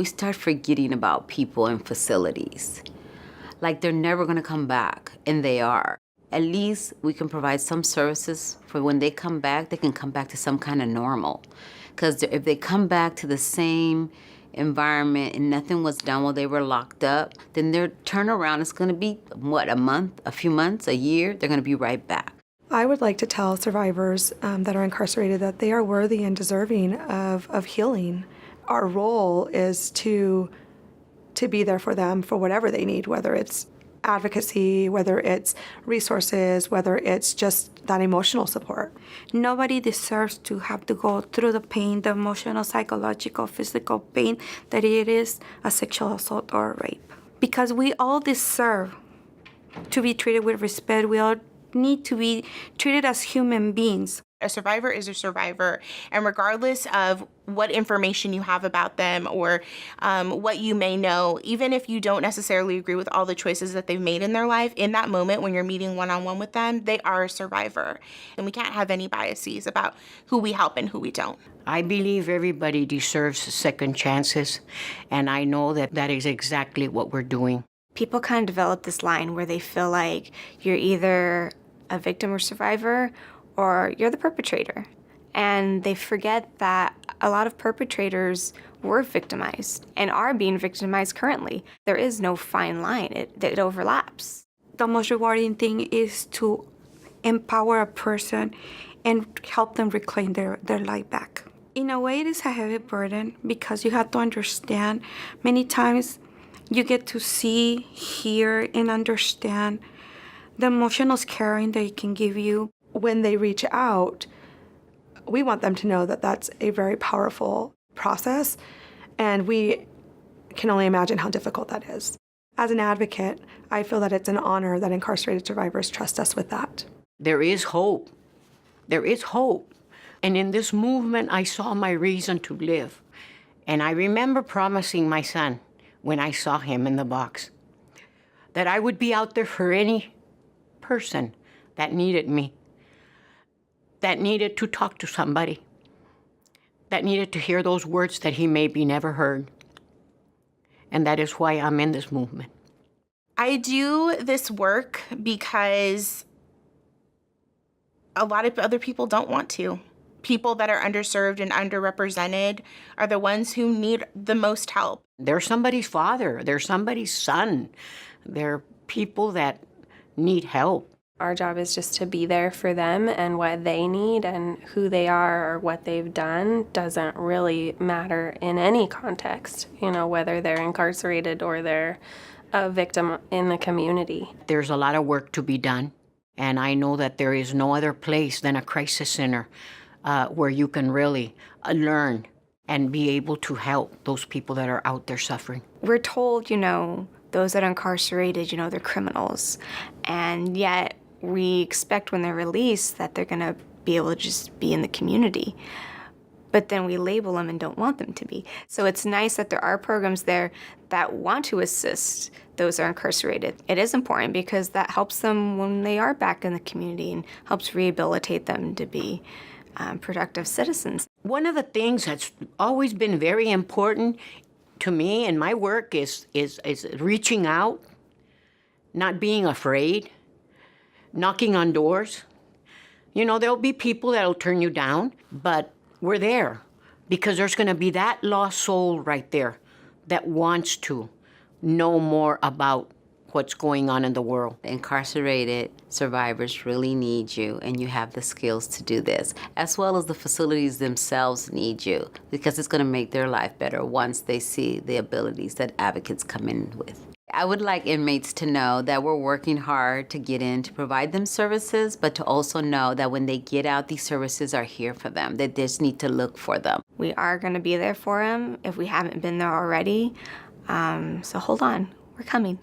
we start forgetting about people and facilities. Like they're never gonna come back, and they are. At least we can provide some services for when they come back, they can come back to some kind of normal. Because if they come back to the same environment and nothing was done while they were locked up, then their turnaround is gonna be, what, a month, a few months, a year? They're gonna be right back. I would like to tell survivors that are incarcerated that they are worthy and deserving of healing. Our role is to be there for them for whatever they need, whether it's advocacy, whether it's resources, whether it's just that emotional support. Nobody deserves to have to go through the pain, the emotional, psychological, physical pain that it is a sexual assault or a rape. Because we all deserve to be treated with respect. We all need to be treated as human beings. A survivor is a survivor, and regardless of what information you have about them or what you may know, even if you don't necessarily agree with all the choices that they've made in their life, in that moment when you're meeting one-on-one with them, they are a survivor. And we can't have any biases about who we help and who we don't. I believe everybody deserves second chances, and I know that that is exactly what we're doing. People kind of develop this line where they feel like you're either a victim or survivor, or you're the perpetrator. And they forget that a lot of perpetrators were victimized and are being victimized currently. There is no fine line, it overlaps. The most rewarding thing is to empower a person and help them reclaim their life back. In a way, it is a heavy burden because you have to understand many times you get to see, hear, and understand the emotional caring that it can give you. When they reach out, we want them to know that that's a very powerful process, and we can only imagine how difficult that is. As an advocate, I feel that it's an honor that incarcerated survivors trust us with that. There is hope. There is hope. And in this movement, I saw my reason to live. And I remember promising my son, when I saw him in the box, that I would be out there for any person that needed me, that needed to talk to somebody, that needed to hear those words that he maybe never heard. And that is why I'm in this movement. I do this work because a lot of other people don't want to. People that are underserved and underrepresented are the ones who need the most help. They're somebody's father, they're somebody's son. They're people that need help. Our job is just to be there for them, and what they need and who they are or what they've done doesn't really matter in any context, whether they're incarcerated or they're a victim in the community. There's a lot of work to be done, and I know that there is no other place than a crisis center where you can really learn and be able to help those people that are out there suffering. We're told, those that are incarcerated, they're criminals, and yet we expect when they're released that they're going to be able to just be in the community. But then we label them and don't want them to be. So it's nice that there are programs there that want to assist those that are incarcerated. It is important because that helps them when they are back in the community and helps rehabilitate them to be productive citizens. One of the things that's always been very important to me in my work is reaching out, not being afraid, knocking on doors. There'll be people that'll turn you down, but we're there because there's going to be that lost soul right there that wants to know more about what's going on in the world. Incarcerated survivors really need you, and you have the skills to do this, as well as the facilities themselves need you, because it's going to make their life better once they see the abilities that advocates come in with. I would like inmates to know that we're working hard to get in to provide them services, but to also know that when they get out, these services are here for them. They just need to look for them. We are going to be there for them if we haven't been there already. So hold on, we're coming.